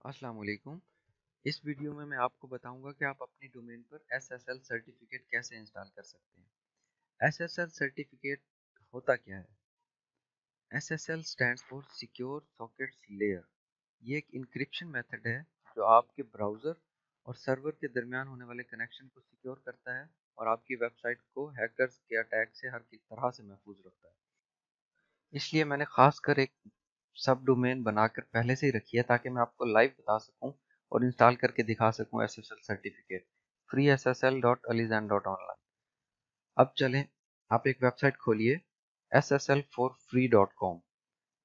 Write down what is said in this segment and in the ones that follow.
अस्सलाम वालेकुम। इस वीडियो में मैं आपको बताऊंगा कि आप अपनी डोमेन पर SSL सर्टिफिकेट कैसे इंस्टॉल कर सकते हैं। SSL सर्टिफिकेट होता क्या है? SSL stands for secure sockets layer. ये एक इंक्रिप्शन मेथड है जो आपके ब्राउज़र और सर्वर के दरमियान होने वाले कनेक्शन को सिक्योर करता है और आपकी वेबसाइट को हैकर्स के अटैक से हर तरह से महफूज रखता है। इसलिए मैंने खासकर एक सब डोमेन बनाकर पहले से ही रखी है ताकि मैं आपको लाइव बता सकूं और इंस्टॉल करके दिखा सकूं SSL सर्टिफिकेट freessl.alizan.online। अब चलें, आप एक वेबसाइट खोलिए ssl4free.com।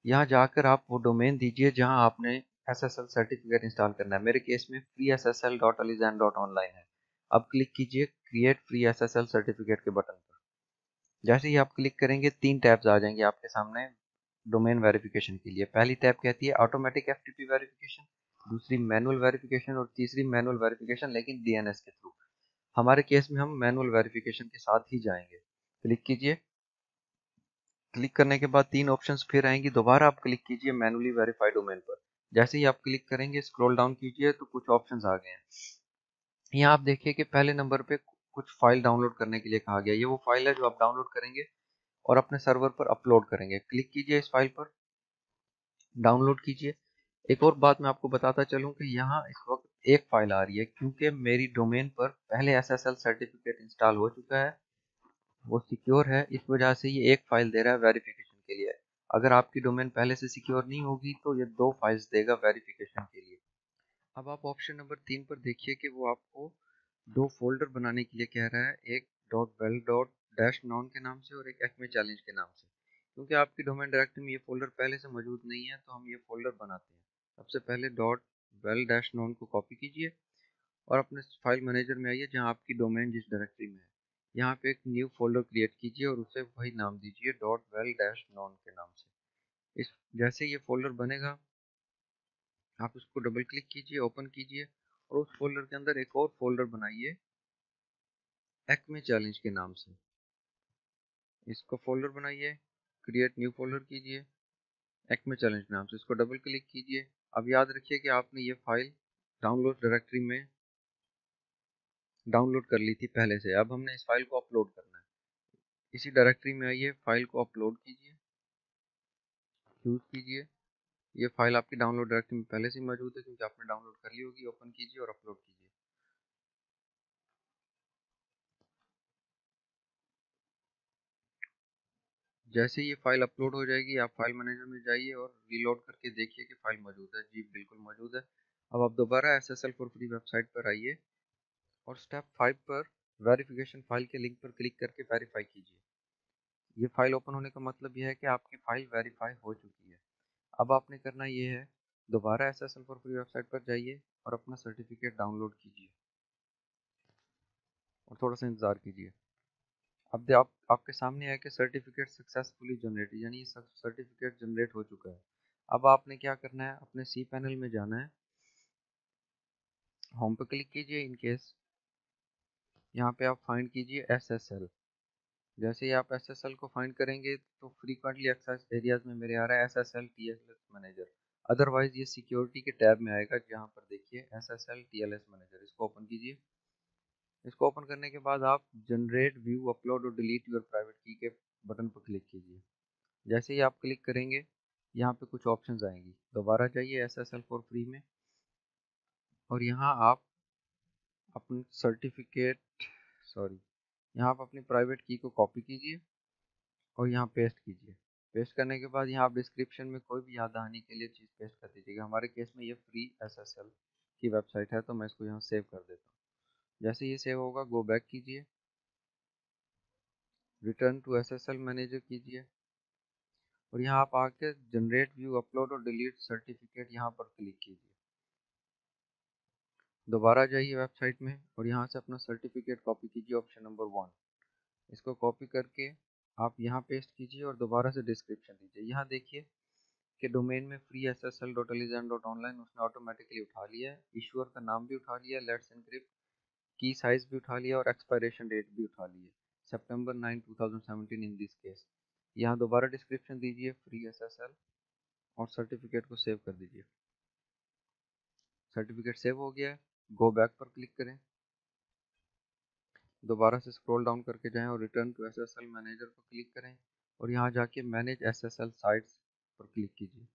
यहाँ जाकर आप वो डोमेन दीजिए जहाँ आपने SSL सर्टिफिकेट इंस्टॉल करना है। मेरे केस में freessl.alizan.online है। अब क्लिक कीजिए क्रिएट फ्री SSL सर्टिफिकेट के बटन पर। जैसे ही आप क्लिक करेंगे 3 टैब्स आ जाएंगे आपके सामने डोमेन वेरिफिकेशन के लिए। पहली टैब कहती है ऑटोमेटिक एफटीपी वेरिफिकेशन, दूसरी मैनुअल वेरिफिकेशन और तीसरी मैनुअल वेरिफिकेशन लेकिन डीएनएस के थ्रू। हमारे केस में हम मैनुअल वेरिफिकेशन के साथ ही जाएंगे। क्लिक कीजिए। क्लिक करने के बाद 3 ऑप्शंस फिर आएंगी। दोबारा आप क्लिक कीजिए मैनुअली वेरीफाई डोमेन पर। जैसे ही आप क्लिक करेंगे स्क्रॉल डाउन कीजिए तो कुछ ऑप्शंस आ गए हैं। यहाँ आप देखिए कि पहले नंबर पे कुछ फाइल डाउनलोड करने के लिए कहा गया। ये वो फाइल है जो आप डाउनलोड करेंगे और अपने सर्वर पर अपलोड करेंगे। क्लिक कीजिए इस फाइल पर, डाउनलोड कीजिए। एक और बात मैं आपको बताता चलूं कि यहाँ इस वक्त एक फाइल आ रही है क्योंकि मेरी डोमेन पर पहले एसएसएल सर्टिफिकेट इंस्टॉल हो चुका है, वो सिक्योर है। इस वजह से ये एक फाइल दे रहा है वेरिफिकेशन के लिए। अगर आपकी डोमेन पहले से सिक्योर नहीं होगी तो ये 2 फाइल्स देगा वेरिफिकेशन के लिए। अब आप ऑप्शन नंबर 3 पर देखिए कि वो आपको 2 फोल्डर बनाने के लिए कह रहा है, एक .well.-noun के नाम से और एक एक्मे चैलेंज के नाम से। क्योंकि आपकी डोमेन डायरेक्टरी में ये फोल्डर पहले से मौजूद नहीं है तो हम ये फोल्डर बनाते हैं। सबसे पहले .well-noun को कॉपी कीजिए और अपने फाइल मैनेजर में आइए जहाँ आपकी डोमेन जिस डायरेक्टरी में है। यहाँ पे एक न्यू फोल्डर क्रिएट कीजिए और उसे वही नाम दीजिए .well-noun के नाम से। इस जैसे ये फोल्डर बनेगा आप उसको डबल क्लिक कीजिए, ओपन कीजिए और उस फोल्डर के अंदर एक और फोल्डर बनाइए एक्मे चैलेंज के नाम से। इसको फोल्डर बनाइए, क्रिएट न्यू फोल्डर कीजिए एक्मे चैलेंज के नाम से, इसको डबल क्लिक कीजिए। अब याद रखिए कि आपने ये फाइल डाउनलोड डायरेक्टरी में डाउनलोड कर ली थी पहले से। अब हमने इस फाइल को अपलोड करना है। इसी डायरेक्टरी में आइए, फाइल को अपलोड कीजिए, चूज कीजिए। ये फाइल आपकी डाउनलोड डायरेक्टरी में पहले से मौजूद है क्योंकि आपने डाउनलोड कर ली होगी। ओपन कीजिए और अपलोड कीजिए। जैसे ये फाइल अपलोड हो जाएगी आप फाइल मैनेजर में जाइए और रीलोड करके देखिए कि फाइल मौजूद है। जी बिल्कुल मौजूद है। अब आप दोबारा SSL फॉर फ्री वेबसाइट पर आइए और स्टेप 5 पर वेरिफिकेशन फाइल के लिंक पर क्लिक करके वेरीफाई कीजिए। ये फाइल ओपन होने का मतलब यह है कि आपकी फाइल वेरीफाई हो चुकी है। अब आपने करना ये है, दोबारा SSL फॉर फ्री वेबसाइट पर जाइए और अपना सर्टिफिकेट डाउनलोड कीजिए और थोड़ा सा इंतज़ार कीजिए। अब आप आपके सामने है कि सर्टिफिकेट सक्सेसफुली जनरेट, यानी सर्टिफिकेट जनरेट हो चुका है। अब आपने क्या करना है, अपने सी पैनल में जाना है, होम पे क्लिक कीजिए। इन केस यहाँ पे आप फाइंड कीजिए SSL। जैसे ही आप SSL को फाइंड करेंगे तो फ्रीक्वेंटली एक्सेस एरियाज में मेरे आ रहा है SSL TLS मैनेजर। अदरवाइज ये सिक्योरिटी के टैब में आएगा जहाँ पर देखिए SSL TLS मैनेजर। इसको ओपन कीजिए। इसको ओपन करने के बाद आप जनरेट व्यू अपलोड और डिलीट योर प्राइवेट की के बटन पर क्लिक कीजिए। जैसे ही आप क्लिक करेंगे यहाँ पे कुछ ऑप्शंस आएंगी। दोबारा जाइए SSL फॉर फ्री में और यहाँ आप अपनी सर्टिफिकेट सॉरी यहाँ आप अपनी प्राइवेट की को कॉपी कीजिए और यहाँ पेस्ट कीजिए। पेस्ट करने के बाद यहाँ आप डिस्क्रिप्शन में कोई भी याद दहानी के लिए चीज़ पेस्ट कर दीजिएगा। हमारे केस में ये फ्री SSL की वेबसाइट है तो मैं इसको यहाँ सेव कर देता हूँ। जैसे ये सेव होगा गो बैक कीजिए, रिटर्न टू SSL मैनेजर कीजिए और यहाँ आप आके जनरेट व्यू अपलोड और डिलीट सर्टिफिकेट यहाँ पर क्लिक कीजिए। दोबारा जाइए वेबसाइट में और यहाँ से अपना सर्टिफिकेट कॉपी कीजिए, ऑप्शन नंबर 1। इसको कॉपी करके आप यहाँ पेस्ट कीजिए और दोबारा से डिस्क्रिप्शन दीजिए। यहाँ देखिए कि डोमेन में freessl.alizan.online उसने ऑटोमेटिकली उठा लिया है, इशूअर का नाम भी उठा लिया, लेट्स एनक्रिप्ट की साइज भी उठा लिया और एक्सपायरेशन डेट भी उठा ली है, September 9 2017 इन दिस केस। यहाँ दोबारा डिस्क्रिप्शन दीजिए फ्री SSL और सर्टिफिकेट को सेव कर दीजिए। सर्टिफिकेट सेव हो गया है। गो बैक पर क्लिक करें, दोबारा से स्क्रॉल डाउन करके जाएं और रिटर्न टू एसएसएल मैनेजर पर क्लिक करें और यहाँ जाके मैनेज एसएसएल साइट्स पर क्लिक कीजिए।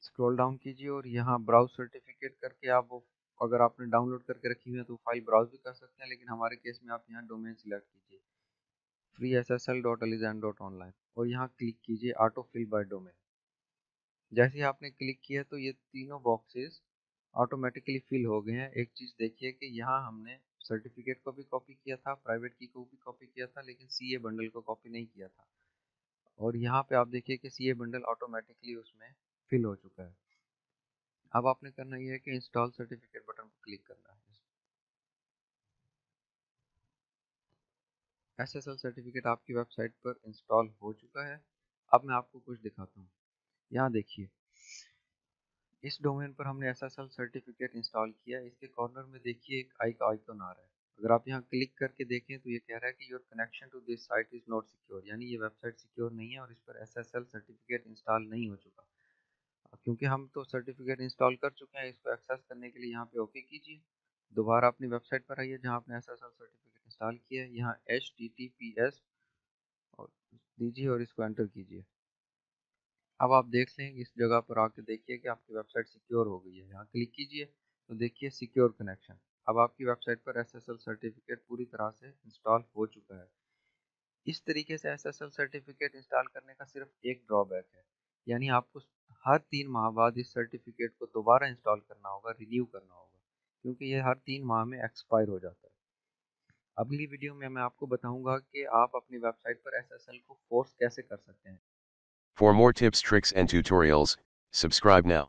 स्क्रॉल डाउन कीजिए और यहाँ ब्राउज सर्टिफिकेट करके आप वो, अगर आपने डाउनलोड करके रखी हुई है तो फाइल ब्राउज भी कर सकते हैं, लेकिन हमारे केस में आप यहाँ डोमेन सिलेक्ट कीजिए freessl.alisan.online और यहाँ क्लिक कीजिए ऑटो फिल बाय डोमेन। जैसे ही आपने क्लिक किया तो ये तीनों बॉक्सेस ऑटोमेटिकली फिल हो गए हैं। एक चीज़ देखिए कि यहाँ हमने सर्टिफिकेट को भी कॉपी किया था, प्राइवेट की को भी कॉपी किया था, लेकिन सीए बंडल को कॉपी नहीं किया था। और यहाँ पे आप देखिए कि सीए बंडल ऑटोमेटिकली उसमें फिल हो चुका है। अब आपने करना ये है कि इंस्टॉल सर्टिफिकेट बटन पर क्लिक करना है। एसएसएल सर्टिफिकेट आपकी वेबसाइट पर इंस्टॉल हो चुका है। अब मैं आपको कुछ दिखाता हूँ। यहाँ देखिए, इस डोमेन पर हमने एसएसएल सर्टिफिकेट इंस्टॉल किया। इसके कॉर्नर में देखिए एक आई का आइकन आ रहा है। अगर आप यहाँ क्लिक करके देखें तो ये कह रहा है कि your connection to this site is not secure, यानी ये वेबसाइट सिक्योर नहीं है और इस पर एसएसएल सर्टिफिकेट इंस्टॉल नहीं हो चुका। क्योंकि हम तो सर्टिफिकेट इंस्टॉल कर चुके हैं, इसको एक्सेस करने के लिए यहाँ पे ओके कीजिए। दोबारा अपनी वेबसाइट पर आइए जहाँ आपने एसएसएल सर्टिफिकेट इंस्टॉल किया है। यहाँ HTTPS और दीजिए और इसको एंटर कीजिए। अब आप देख लें, इस जगह पर आके देखिए कि आपकी वेबसाइट सिक्योर हो गई है। यहाँ क्लिक कीजिए तो देखिए सिक्योर कनेक्शन। अब आपकी वेबसाइट पर एसएसएल सर्टिफिकेट पूरी तरह से इंस्टॉल हो चुका है। इस तरीके से एसएसएल सर्टिफिकेट इंस्टॉल करने का सिर्फ एक ड्रॉबैक है, यानी आपको हर 3 माह बाद इस सर्टिफिकेट को दोबारा इंस्टॉल करना होगा, रिन्यू करना होगा, क्योंकि ये हर 3 माह में एक्सपायर हो जाता है। अगली वीडियो में मैं आपको बताऊंगा कि आप अपनी वेबसाइट पर एसएसएल को फोर्स कैसे कर सकते हैं। For more tips, tricks, and tutorials, subscribe now.